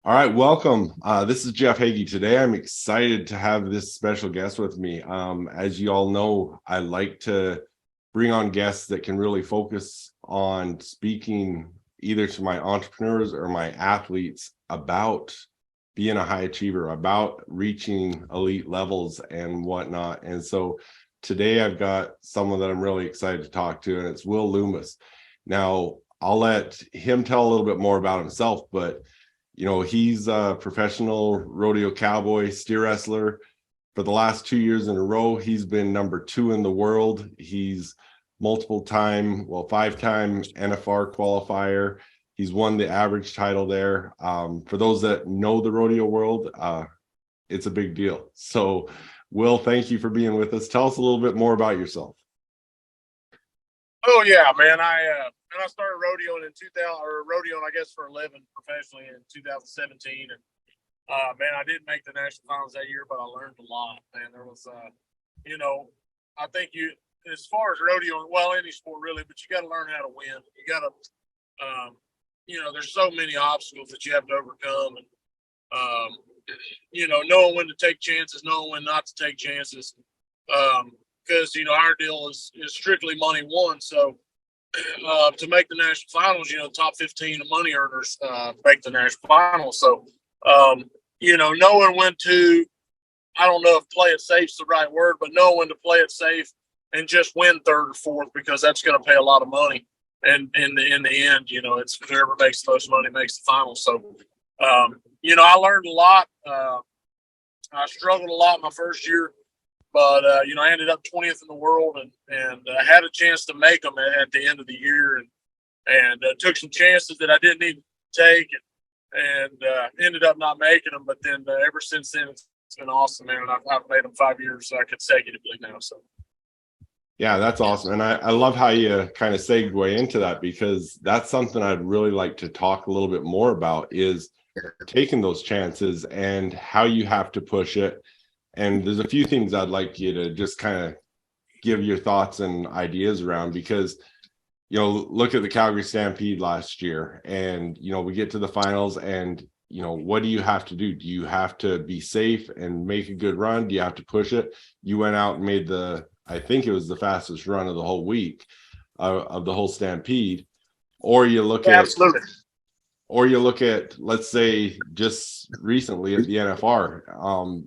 All right, welcome. This is Jeff Hagee. Today, I'm excited to have this special guest with me. As you all know, I like to bring on guests that can really focus on speaking either to my entrepreneurs or my athletes about being a high achiever, about reaching elite levels and whatnot. And so today I've got someone that I'm really excited to talk to, and it's Will Lummus. Now, I'll let him tell a little bit more about himself, but he's a professional rodeo cowboy steer wrestler. For the last 2 years in a row, he's been number 2 in the world. He's five-time NFR qualifier. He's won the average title there. For those that know the rodeo world, it's a big deal. So, Will, thank you for being with us. Tell us a little bit more about yourself. Oh yeah, man. I started rodeoing in 2000, or rodeoing, I guess, for a living professionally in 2017. And man, I didn't make the national finals that year, but I learned a lot. Man, there was, I think as far as rodeoing, well, any sport really, but you got to learn how to win. You got to, there's so many obstacles that you have to overcome, and knowing when to take chances, knowing when not to take chances. Because our deal is strictly money won. So to make the national finals, top 15 money earners make the national finals. So knowing when to, I don't know if play it safe is the right word, but knowing when to play it safe and just win third or fourth, because that's going to pay a lot of money. And in the end, it's whoever makes the most money makes the finals. So I learned a lot. I struggled a lot my first year. But, I ended up 20th in the world and had a chance to make them at the end of the year and took some chances that I didn't need to take and ended up not making them. But then ever since then, it's been awesome, man. And I've made them 5 years consecutively now. So. Yeah, that's awesome. And I love how you kind of segue into that, because that's something I'd really like to talk a little bit more about, is taking those chances and how you have to push it. And there's a few things I'd like you to just kind of give your thoughts and ideas around, because, look at the Calgary Stampede last year, and, we get to the finals, and, what do you have to do? Do you have to be safe and make a good run? Do you have to push it? You went out and made I think it was the fastest run of the whole week of the whole Stampede. Or you look Absolutely. Or you look at, let's say, just recently at the NFR,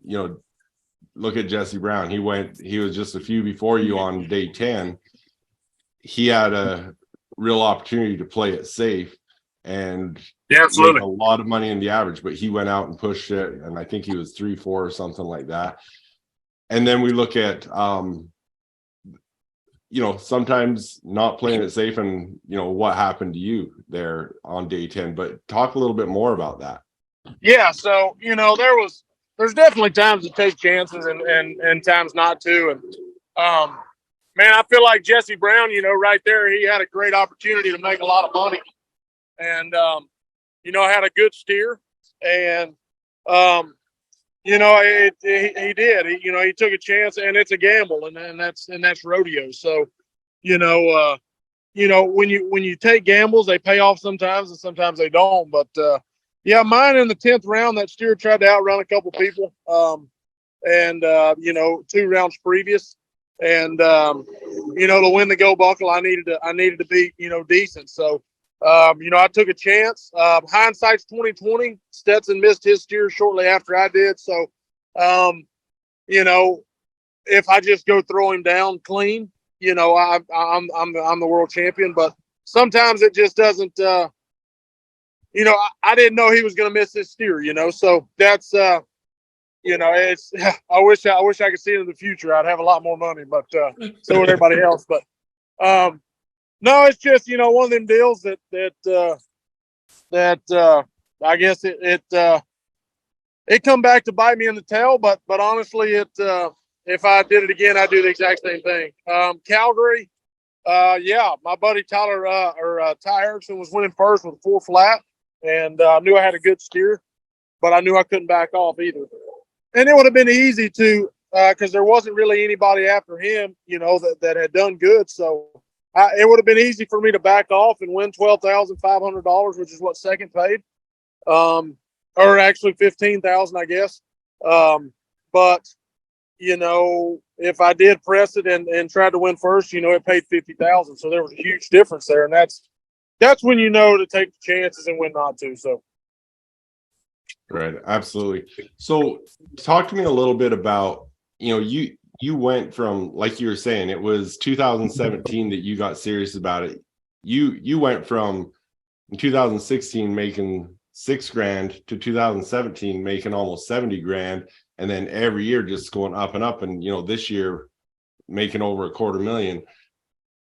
look at Jesse Brown. He was just a few before you on day 10. He had a real opportunity to play it safe and make a lot of money in the average, but he went out and pushed it. And I think he was 3-4 or something like that. And then we look at, sometimes not playing it safe, and, what happened to you there on day 10, but talk a little bit more about that. Yeah. So, there's definitely times to take chances and times not to. And, man, I feel like Jesse Brown, right there, he had a great opportunity to make a lot of money. And, had a good steer. And, he did. He took a chance, and it's a gamble, and that's rodeo. So, when you take gambles, they pay off sometimes, and sometimes they don't. But, yeah, mine in the 10th round, that steer tried to outrun a couple people, and 2 rounds previous, and to win the gold buckle, I needed to be decent. So, I took a chance. Hindsight's 20/20. Stetson missed his steer shortly after I did. So, if I just go throw him down clean, I'm the world champion. But sometimes it just doesn't. I didn't know he was going to miss his steer, so that's, it's, I wish I could see it in the future. I'd have a lot more money, but, so would everybody else. But, no, it's just, one of them deals that I guess it come back to bite me in the tail, but honestly, if I did it again, I'd do the exact same thing. Calgary, yeah, my buddy Ty Erickson was winning first with a 4 flat. And I knew I had a good steer, but I knew I couldn't back off either. And it would have been easy to, because there wasn't really anybody after him, that had done good. So it would have been easy for me to back off and win $12,500, which is what second paid. or actually 15,000, I guess. But you know, if I did press it and tried to win first, you know, it paid 50,000. So there was a huge difference there, and that's when you know to take the chances and when not to. So. Right, absolutely. So talk to me a little bit about, you went from, like you were saying, it was 2017 that you got serious about it. You went from in 2016 making $6,000 to 2017 making almost 70 grand, and then every year just going up and up, and this year making over $250,000.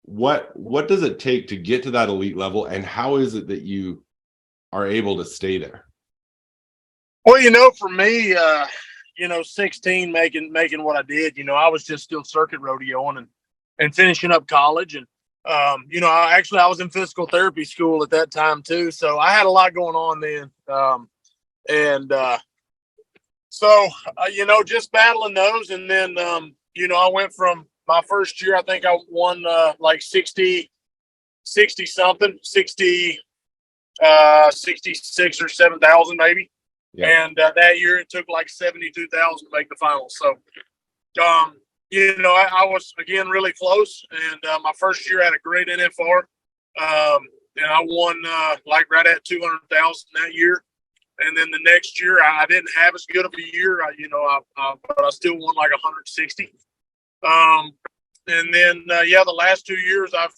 What does it take to get to that elite level, and how is it that you are able to stay there? Well, you know, for me, 16 making what I did, you know, I was just still circuit rodeoing and finishing up college. And, I was in physical therapy school at that time too. So I had a lot going on then. Just battling those. And then, I went from my first year, I think I won like 60 something, 66 or 7,000 maybe. Yeah. And that year it took like 72,000 to make the finals. So, I was again really close. And my first year I had a great NFR. And I won like right at 200,000 that year. And then the next year I didn't have as good of a year. But I still won like 160. And then the last 2 years I've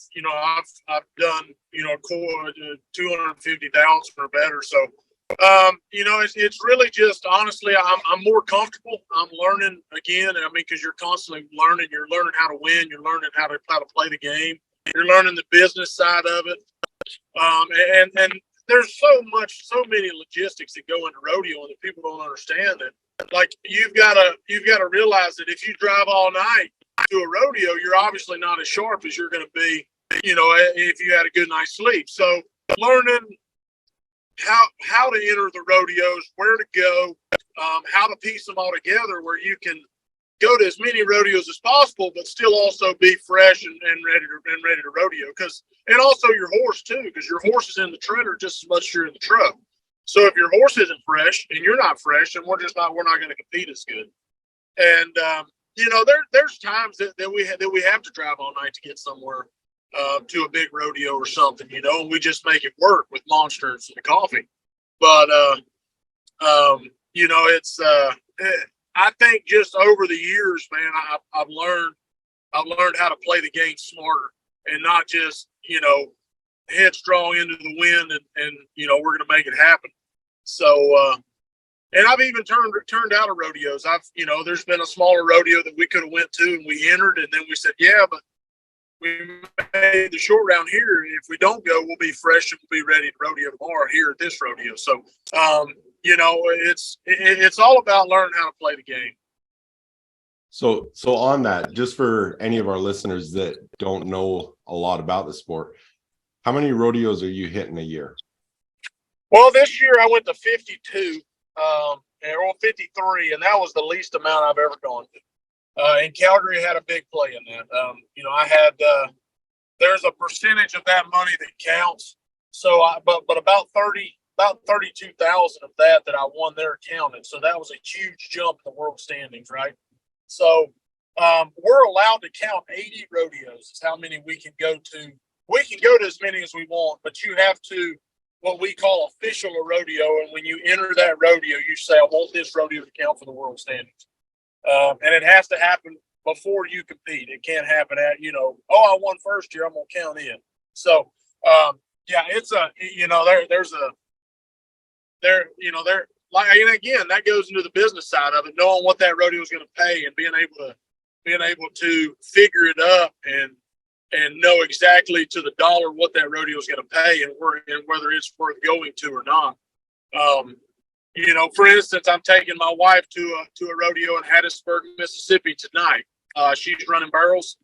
done 250,000 or better. So. It's really just, honestly, I'm more comfortable. I'm learning again. I mean, because you're constantly learning. You're learning how to win. You're learning how to play the game. You're learning the business side of it. And there's so many logistics that go into rodeo that people don't understand. That like you've got to realize that if you drive all night to a rodeo, you're obviously not as sharp as you're going to be, if you had a good night's sleep. So learning how to enter the rodeos, where to go, how to piece them all together where you can go to as many rodeos as possible, but still also be fresh and ready to rodeo. And also your horse too, because your horse is in the trailer just as much as you're in the truck. So if your horse isn't fresh and you're not fresh, then we're not going to compete as good. And there's times that we have to drive all night to get somewhere. To a big rodeo or something, and we just make it work with monsters and coffee. But, I think just over the years, man, I've learned how to play the game smarter and not just, headstrong into the wind and we're going to make it happen. So, and I've even turned out of rodeos. There's been a smaller rodeo that we could have went to and we entered, and then we said, yeah, but we made the short round here. If we don't go, we'll be fresh and we'll be ready to rodeo tomorrow here at this rodeo. So, it's all about learning how to play the game. So on that, just for any of our listeners that don't know a lot about the sport, how many rodeos are you hitting a year? Well, this year I went to 52, or 53, and that was the least amount I've ever gone to. And Calgary had a big play in that. I had there's a percentage of that money that counts. So, but about 32,000 of that I won there counted. So that was a huge jump in the world standings, right? So we're allowed to count 80 rodeos. Is how many we can go to. We can go to as many as we want, but you have to what we call official a rodeo. And when you enter that rodeo, you say, I want this rodeo to count for the world standings. And it has to happen before you compete. It can't happen at, I won first year, I'm going to count in. So, it's and again, that goes into the business side of it, knowing what that rodeo is going to pay and being able to figure it up and know exactly to the dollar what that rodeo is going to pay and whether it's worth going to or not. For instance, I'm taking my wife to a rodeo in Hattiesburg, Mississippi tonight. She's running barrels,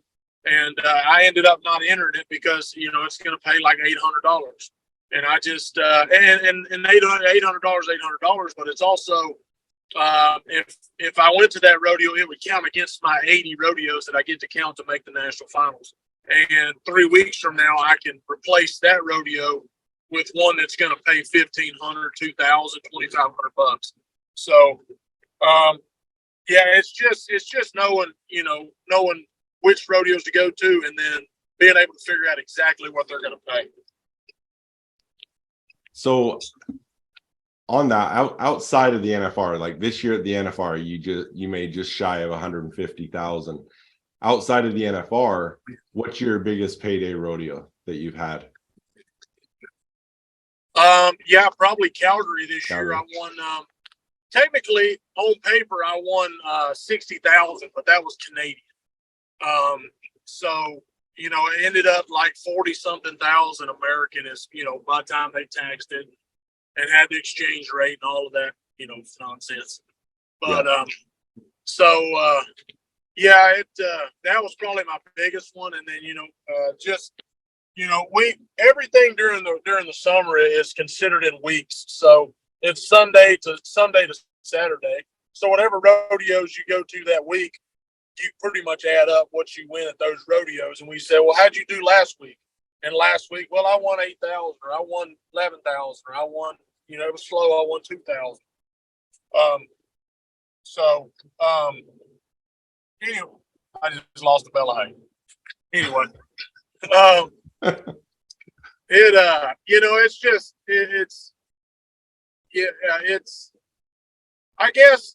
and I ended up not entering it because it's going to pay like $800, and I just and $800, but it's also if I went to that rodeo, it would count against my 80 rodeos that I get to count to make the national finals. And 3 weeks from now, I can replace that rodeo with one that's going to pay $1,500, $2,000, $2,500. So, yeah, it's just knowing, knowing which rodeos to go to, and then being able to figure out exactly what they're going to pay. So on that, outside of the NFR, like this year at the NFR, you made just shy of 150,000. Outside of the NFR, what's your biggest payday rodeo that you've had? Yeah, probably Calgary this year. I won. Technically, on paper, I won 60,000, but that was Canadian. So it ended up like 40-something thousand American is by the time they taxed it and had the exchange rate and all of that nonsense. But yeah. That was probably my biggest one, and then everything during the summer is considered in weeks. So it's Sunday to Saturday. So whatever rodeos you go to that week, you pretty much add up what you win at those rodeos. And we said, well, how'd you do last week? And last week, well, I won 8,000, or I won 11,000, or I won, it was slow, I won 2,000. Anyway, I just lost the bell of hay. Anyway, it's I guess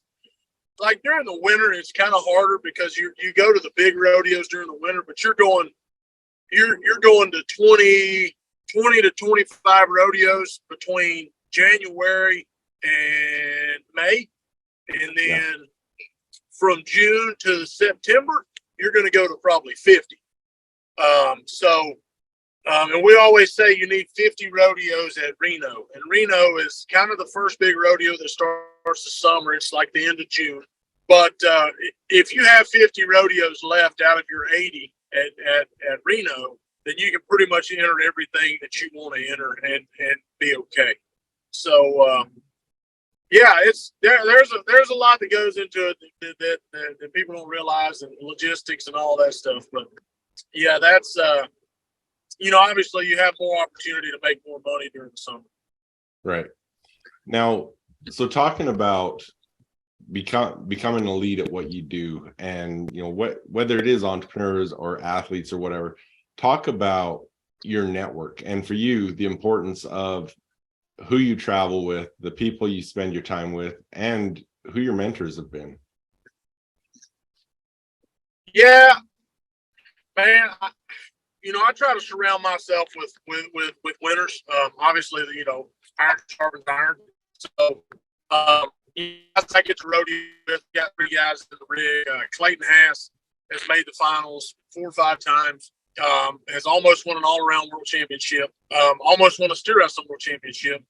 like during the winter it's kind of harder because you go to the big rodeos during the winter, but you're going to 20 to 25 rodeos between January and May, and then from June to September you're going to go to probably 50. And we always say you need 50 rodeos at Reno. And Reno is kind of the first big rodeo that starts the summer. It's like the end of June. But if you have 50 rodeos left out of your 80 at Reno, then you can pretty much enter everything that you want to enter and be okay. So, there's a lot that goes into it that people don't realize, and logistics and all that stuff. But yeah, that's obviously you have more opportunity to make more money during the summer. Right. Now, so talking about becoming a lead at what you do, and whether it is entrepreneurs or athletes or whatever, talk about your network, and for you, the importance of who you travel with, the people you spend your time with, and who your mentors have been. Yeah, man. I try to surround myself with winners. Obviously, iron sharpens iron. So, as I get to rodeo, got 3 guys in the rig. Clayton Haas has made the finals 4 or 5 times. Has almost won an all-around world championship. Almost won a steer wrestling world championship.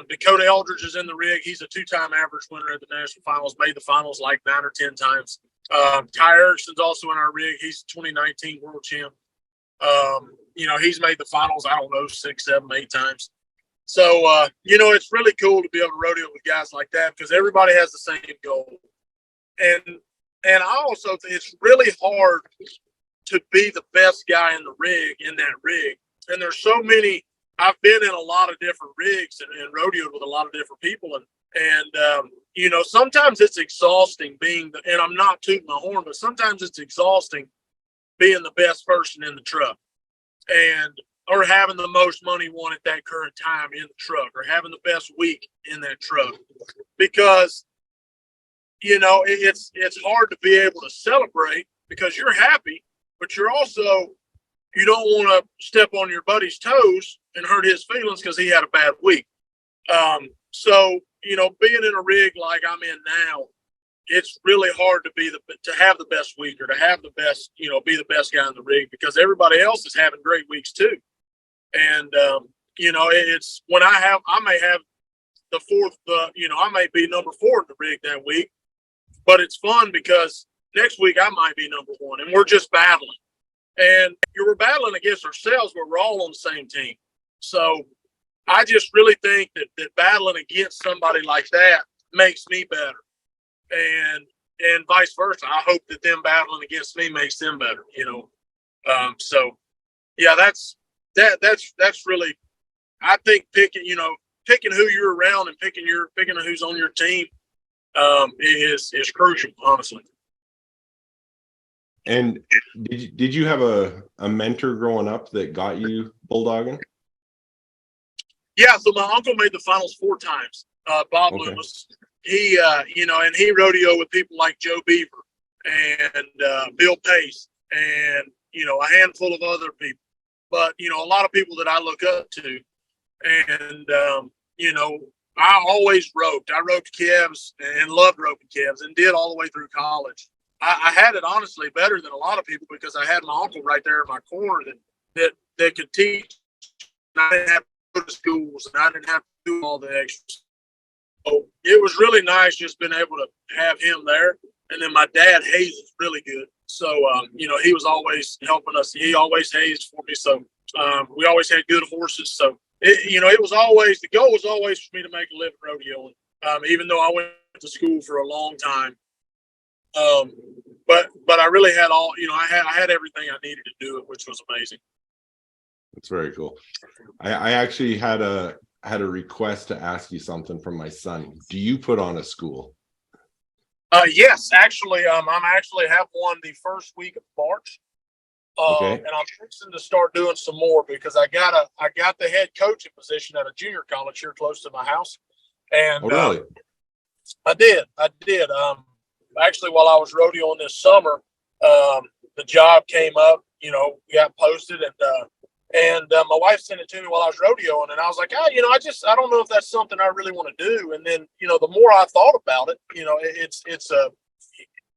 Dakota Eldridge is in the rig. He's a 2-time average winner at the national finals. Made the finals like 9 or 10 times. Ty Erickson's also in our rig. He's 2019 world champ. He's made the finals, I don't know, 6, 7, 8 times. So, it's really cool to be able to rodeo with guys like that because everybody has the same goal. And I also think it's really hard to be the best guy in that rig. And there's so many, I've been in a lot of different rigs and rodeoed with a lot of different people. And sometimes it's exhausting and I'm not tooting my horn, but sometimes it's exhausting being the best person in the truck or having the most money won at that current time in the truck, or having the best week in that truck, because it's hard to be able to celebrate because you're happy, but you're also, you don't want to step on your buddy's toes and hurt his feelings because he had a bad week. So being in a rig like I'm in now, it's really hard to have the best week, or to have the best, be the best guy in the rig, because everybody else is having great weeks too. And, it's when I may have the fourth, I may be number 4 in the rig that week, but it's fun because next week I might be number 1 and we're just battling, and we're battling against ourselves, but we're all on the same team. So I just really think that battling against somebody like that makes me better. And vice versa. I hope that them battling against me makes them better, So yeah, that's really I think picking who you're around and picking who's on your team is crucial, honestly. And did you have a mentor growing up that got you bulldogging? Yeah, so my uncle made the finals 4 times. Bob Okay. Lummus. He, and he rodeo with people like Joe Beaver and Bill Pace and a handful of other people. But a lot of people that I look up to, and I always roped. I roped calves and loved roping calves, and did all the way through college. I had it honestly better than a lot of people because I had my uncle right there in my corner that could teach. And I didn't have to go to schools, and I didn't have to do all the extras. So it was really nice just being able to have him there. And then my dad Hayes is really good, so he was always helping us. He always hazed for me, so we always had good horses. So it was always, the goal was always for me to make a living rodeoing. Even though I went to school for a long time. But I really had I had everything I needed to do it, which was amazing. That's very cool. I actually had a request to ask you something from my son. Do you put on a school? Yes, actually, I'm actually have one the first week of March. Okay. And I'm fixing to start doing some more because I got the head coaching position at a junior college here close to my house. And oh, really? I did. Actually, while I was rodeoing this summer, the job came up, got posted, and my wife sent it to me while I was rodeoing, and I was like, I don't know if that's something I really want to do. And then, the more I thought about it,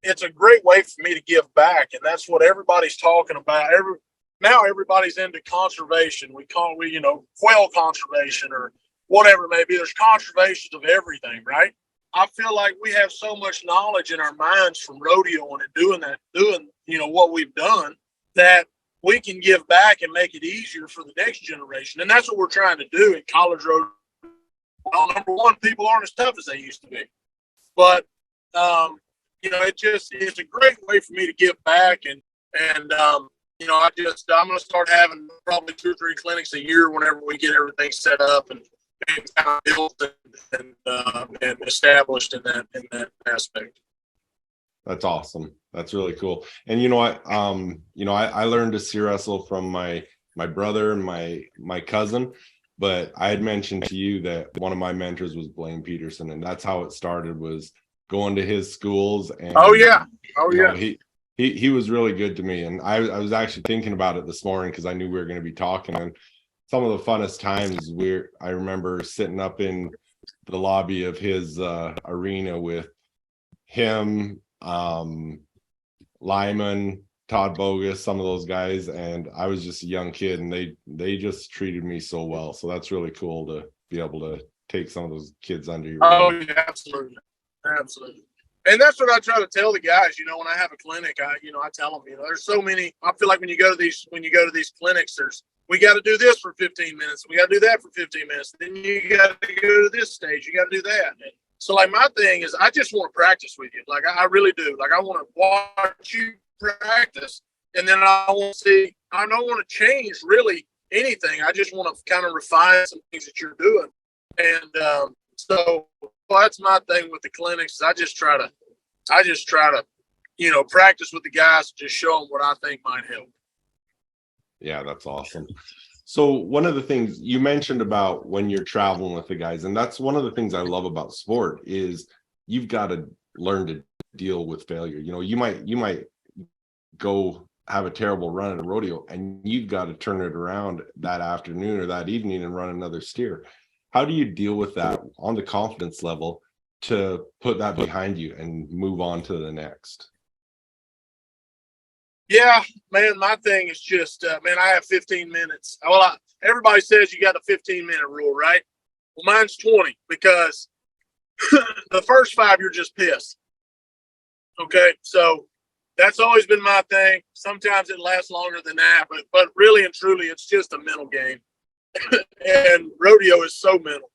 it's a great way for me to give back, and that's what everybody's talking about. Now everybody's into conservation. We quail conservation or whatever it may be. There's conservation of everything, right? I feel like we have so much knowledge in our minds from rodeoing and doing what we've done, that we can give back and make it easier for the next generation. And that's what we're trying to do in college rodeo. Well, number one, people aren't as tough as they used to be. But, it's a great way for me to give back. And I'm going to start having probably 2 or 3 clinics a year whenever we get everything set up and kind of built and established in that aspect. That's awesome. That's really cool. And you know what? I learned to steer wrestle from my brother and my cousin, but I had mentioned to you that one of my mentors was Blaine Peterson, and that's how it started, was going to his schools. And he was really good to me. And I was actually thinking about it this morning because I knew we were going to be talking, and some of the funnest times I remember sitting up in the lobby of his arena with him, Lyman, Todd Bogus, some of those guys, and I was just a young kid, and they just treated me so well. So that's really cool to be able to take some of those kids under your wing. Yeah, absolutely. And that's what I try to tell the guys. When I have a clinic, I tell them, there's so many. I feel like when you go to these clinics, we got to do this for 15 minutes. We got to do that for 15 minutes. Then you got to go to this stage. You got to do that. So, my thing is, I just want to practice with you. I really do. I want to watch you practice, and then I want to see. I don't want to change really anything. I just want to kind of refine some things that you're doing. And so that's my thing with the clinics. Is I just try to, practice with the guys and just show them what I think might help. Yeah, that's awesome. So one of the things you mentioned about when you're traveling with the guys, and that's one of the things I love about sport, is you've got to learn to deal with failure. You might go have a terrible run at a rodeo, and you've got to turn it around that afternoon or that evening and run another steer. How do you deal with that on the confidence level to put that behind you and move on to the next? Yeah, man, my thing is just, I have 15 minutes. Well, everybody says you got a 15-minute rule, right? Well, mine's 20 because the first 5, you're just pissed. Okay, so that's always been my thing. Sometimes it lasts longer than that, but really and truly, it's just a mental game. And rodeo is so mental.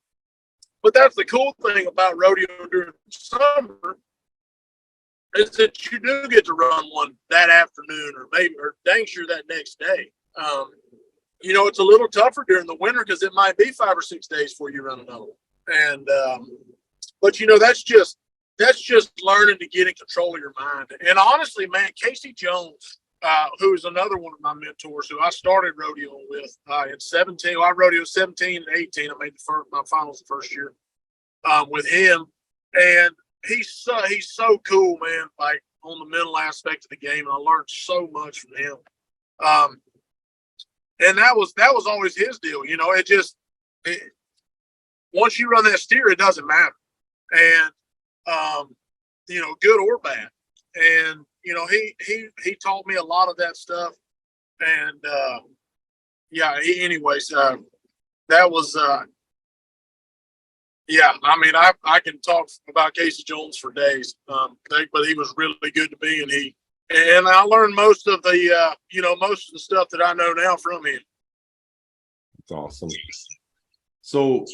But that's the cool thing about rodeo during summer, is that you do get to run one that afternoon or dang sure that next day. it's a little tougher during the winter because it might be 5 or 6 days before you run another one. And, but that's just learning to get in control of your mind. And honestly, man, Casey Jones, who is another one of my mentors who I started rodeoing with in 17. Well, I rodeoed 17 and 18. I made my finals the first year with him. And he's so cool, man, like on the mental aspect of the game. And I learned so much from him. And that was always his deal. Once you run that steer, it doesn't matter. And, good or bad. And, he taught me a lot of that stuff. And, anyways, that was, I can talk about Casey Jones for days. But he was really good to me, and I learned most of the stuff that I know now from him. It's awesome. So,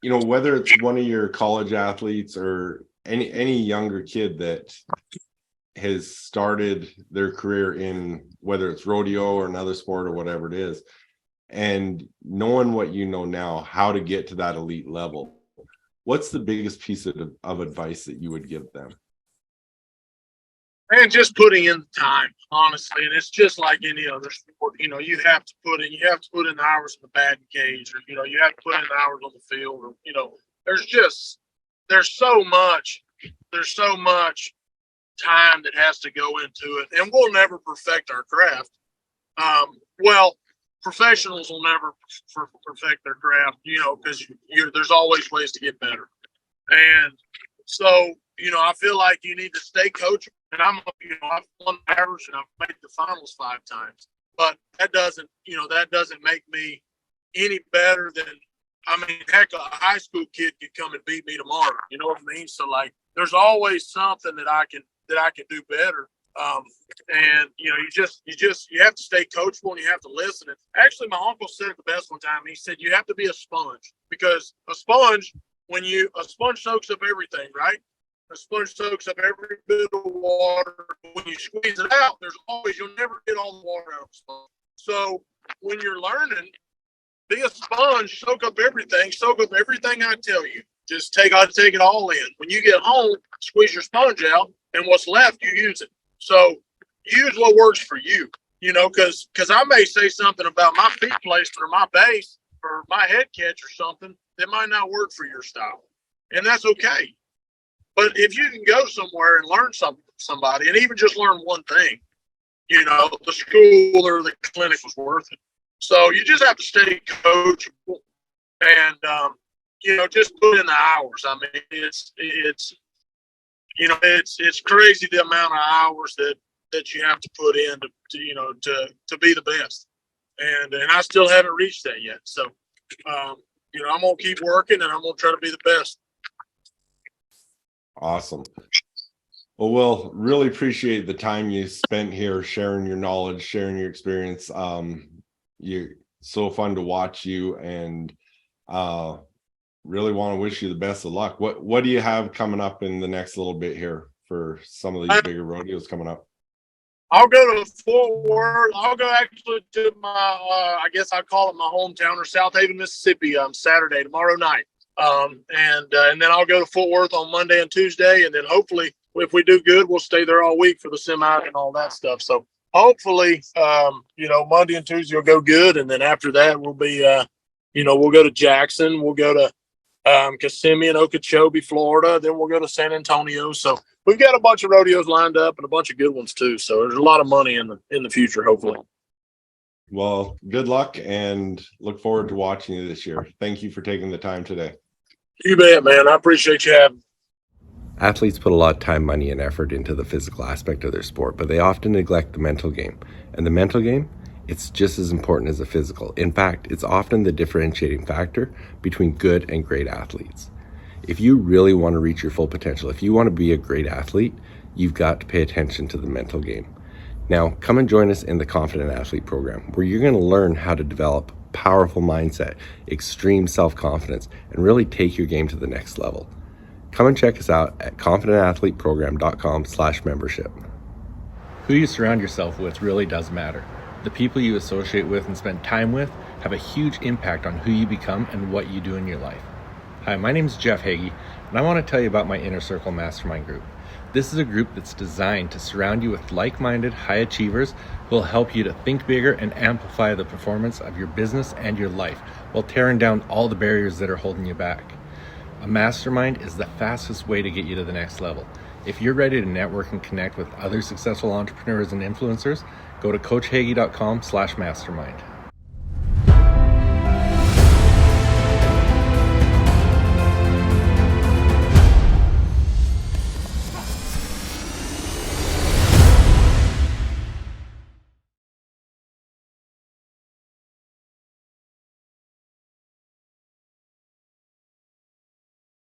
whether it's one of your college athletes or any younger kid that has started their career in whether it's rodeo or another sport or whatever it is, and knowing what you know now, how to get to that elite level, what's the biggest piece of advice that you would give them? And just putting in the time, honestly, and it's just like any other sport. You have to put in the hours in the batting cage, or you have to put in the hours on the field, or there's so much time that has to go into it, and we'll never perfect our craft. Professionals will never perfect their craft, because there's always ways to get better, and so I feel like you need to stay coachable. And I've won the average and I've made the finals 5 times, but that doesn't make me any better than, heck, a high school kid could come and beat me tomorrow. You know what I mean? So there's always something that I can do better. And you have to stay coachable and you have to listen. And actually, my uncle said it the best one time. He said, you have to be a sponge, because a sponge soaks up everything, right? A sponge soaks up every bit of water. When you squeeze it out, you'll never get all the water out of the sponge. So when you're learning, be a sponge, soak up everything I tell you. Just take it all in. When you get home, squeeze your sponge out, and what's left, you use it. So use what works for you, because I may say something about my feet placement or my base or my head catch or something that might not work for your style. And that's okay. But if you can go somewhere and learn something from somebody, and even just learn one thing, the school or the clinic was worth it. So you just have to stay coachable and, just put in the hours. It's crazy the amount of hours that you have to put in to be the best. And I still haven't reached that yet. So, I'm going to keep working and I'm going to try to be the best. Awesome. Well, Will, really appreciate the time you spent here sharing your knowledge, sharing your experience. You're so fun to watch you, and really want to wish you the best of luck. What do you have coming up in the next little bit here for some of these bigger rodeos coming up? I'll go to Fort Worth. I'll go actually to my, I guess I call it my hometown, or South Haven, Mississippi, Saturday, tomorrow night. And then I'll go to Fort Worth on Monday and Tuesday. And then hopefully, if we do good, we'll stay there all week for the semi and all that stuff. So hopefully, Monday and Tuesday will go good. And then after that, we'll be, we'll go to Jackson. We'll go to Kissimmee and Okeechobee, Florida. Then we'll go to San Antonio. So we've got a bunch of rodeos lined up and a bunch of good ones too. So there's a lot of money in the future, hopefully. Well, good luck and look forward to watching you this year. Thank you for taking the time today. You bet, man. I appreciate you having me. Athletes put a lot of time, money, and effort into the physical aspect of their sport, but they often neglect the mental game. And the mental game, it's just as important as the physical. In fact, it's often the differentiating factor between good and great athletes. If you really want to reach your full potential, if you want to be a great athlete, you've got to pay attention to the mental game. Now, come and join us in the Confident Athlete program, where you're going to learn how to develop powerful mindset, extreme self-confidence, and really take your game to the next level. Come and check us out at confidentathleteprogram.com/membership. Who you surround yourself with really does matter. The people you associate with and spend time with have a huge impact on who you become and what you do in your life. Hi, my name is Jeff Hagee, and I want to tell you about my Inner Circle Mastermind group. This is a group that's designed to surround you with like-minded high achievers who will help you to think bigger and amplify the performance of your business and your life while tearing down all the barriers that are holding you back. A mastermind is the fastest way to get you to the next level. If you're ready to network and connect with other successful entrepreneurs and influencers, go to coachhagee.com/mastermind.